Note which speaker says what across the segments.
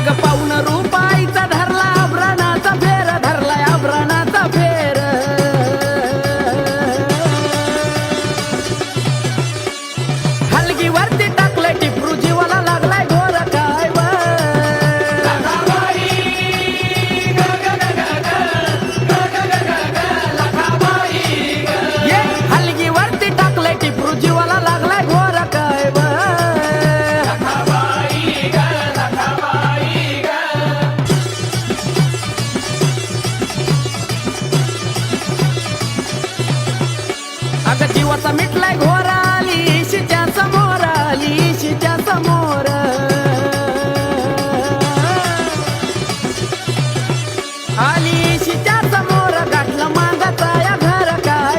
Speaker 1: अग पाऊन रुपाईचा धरला आभरणाचा फेर धरलाय आभरणाचा फेर हलगीवरती टाकलंय टिपरू जीवाला लागलाय घोर काय हलगीवरती टाकलंय टिपरू जीवाला लागलाय घोर काय अग जीवाचा मिटलाय घोर आली शिच्या समोर आली शिच्या समोर आली शिच्या समोर गाठलं मागाचा या घर काय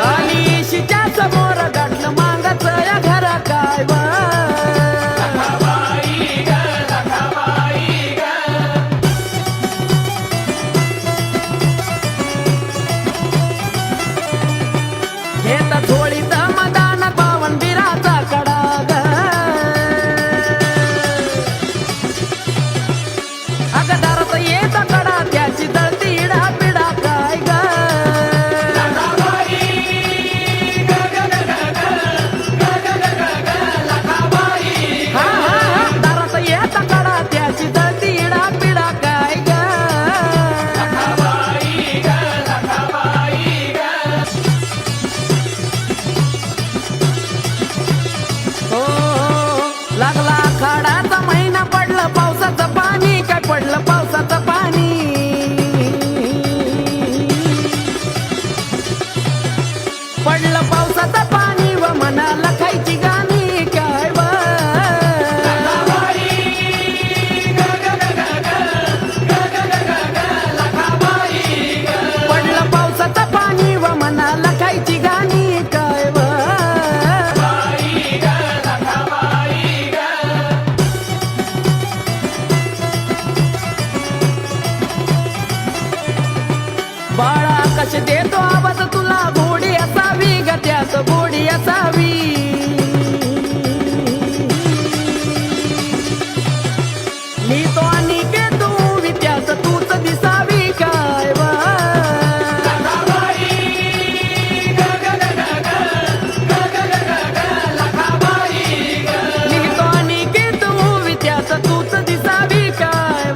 Speaker 1: आली शिच्या समोर गाठलं मागाचं या घर काय घेता झोळीत मदान पावन बिराचा कडा ग अगदारात येत कडा त्याची जळती इडा पिडा काय ग हा हा हा दारात येत कडा त्याची जळती इडा पिडा काय ग हो लागला आखाडाचा महिना पडलं पावसाचं पाणी काय पडलं पावसाचं पाणी पडलं पावसाचं पाणी व मनाला खायची गाणी काय पडलं पावसाचं पाणी व मनाला खायची गाणी काय बाळा कसे देतो आवाज तुला गोडी असावी ग त्यात गोडी असावी लिहितो आणि घेतो विद्यात तूच दिसावी काय लिहितो आणि घेतो विद्यात तूच दिसावी काय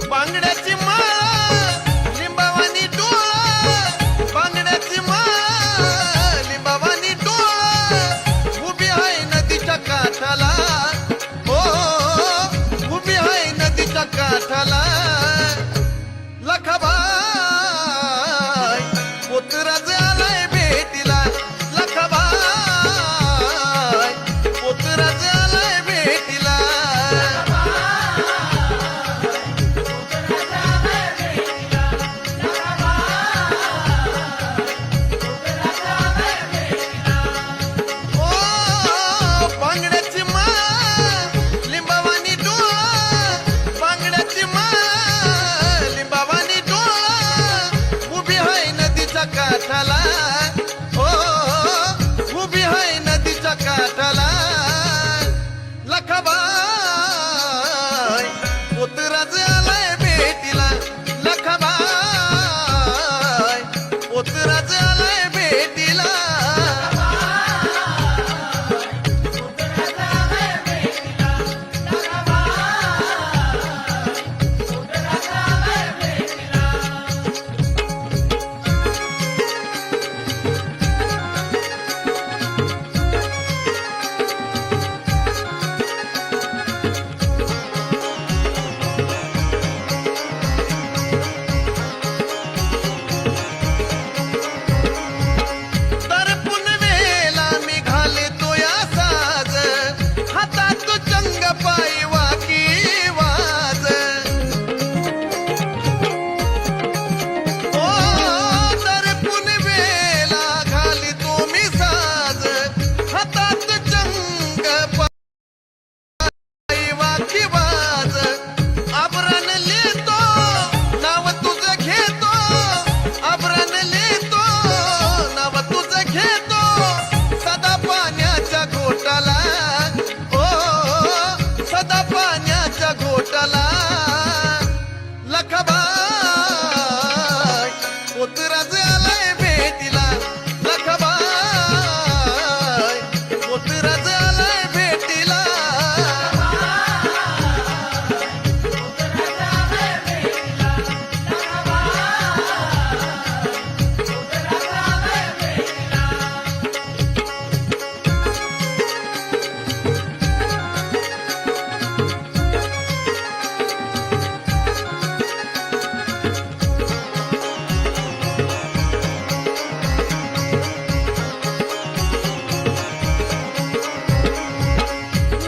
Speaker 2: बांगड्याची माळ लिंबावानी डोळा बांगड्याची माळ लिंबावानी डोळा उभी आहे नदीच्या काठाला हो उभी आहे नदीच्या काठाला लखाबाई पोतराज आलाय भेटीला लखाबाई पोतराज आलाय भेटीला ओ बांगड्याची माळ लिंबावानी डोळा बांगड्याची माळ लिंबावानी डोळा उभी आहे नदीच्या काठाला ओ उभी आहे नदीच्या काठाला लखाबाई पोतराज आलाय भेटीला लखाबाई पोतराज आलाय भेटीला पोतराज आलाय भेटीला लखबाय पोतराज आलाय भेटीला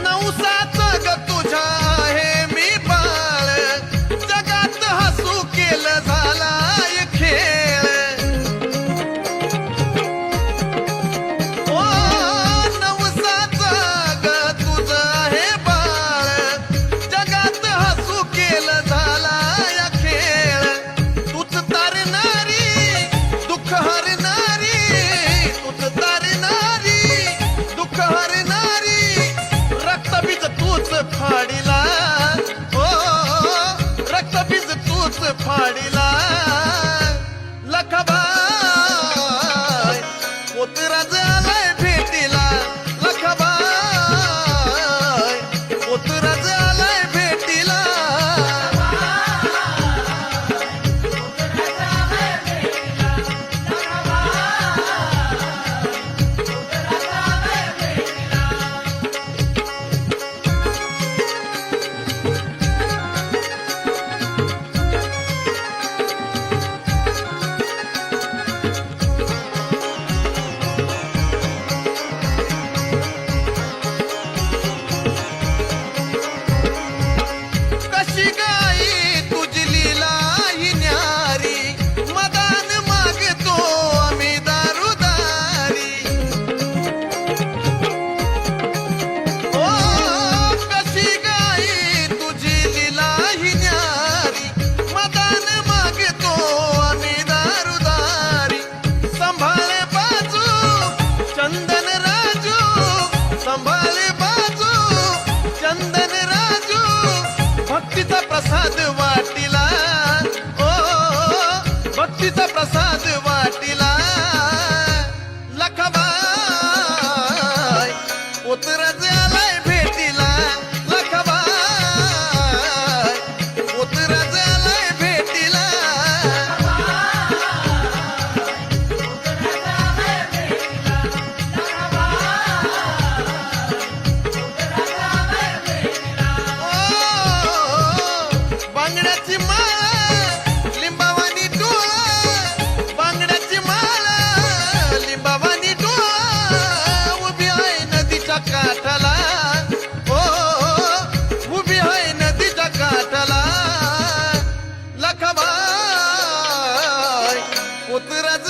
Speaker 2: नवसाचा ग तुझ्या आहे मी बाळ जगात हसू केलं झालाय खेळ ओ नवसाचा ग तुझं आहे बाळ जगात हसू केलं झालाय खेळ तूच तारणारी दुःख हरणारी तूच तारणारी दुःख हरणारी रक्तबीज तूच फाडीला ओ रक्तबीज तूच फाडीला लखबाय पोतराज आलाय भेटीला लखबाय पोतराज आलाय भेटीला कशी गाई तुझी लीला ही न्यारी मदान मागतो आम्ही दारुदारी ओ कशी गाई तुझी लीला ही न्यारी मदान मागतो आम्ही दारुदारी संभाळे बाजू चंदन राजू संभाळे बाजू चंदन राजू भक्तीचा प्रसाद वाटीला ओ भक्तीचा प्रसाद वाटीला लखबाय पोतराज आलाय भेटीला लखबाय पोतराज आलाय भेटीला बांगड्याची माळ लिंबावानी डोळा बांगड्याची माळ लिंबावानी डोळा उभी आहे नदीच्या काठाला ओ उभी आहे नदीच्या काठाला लखबाय पोतराज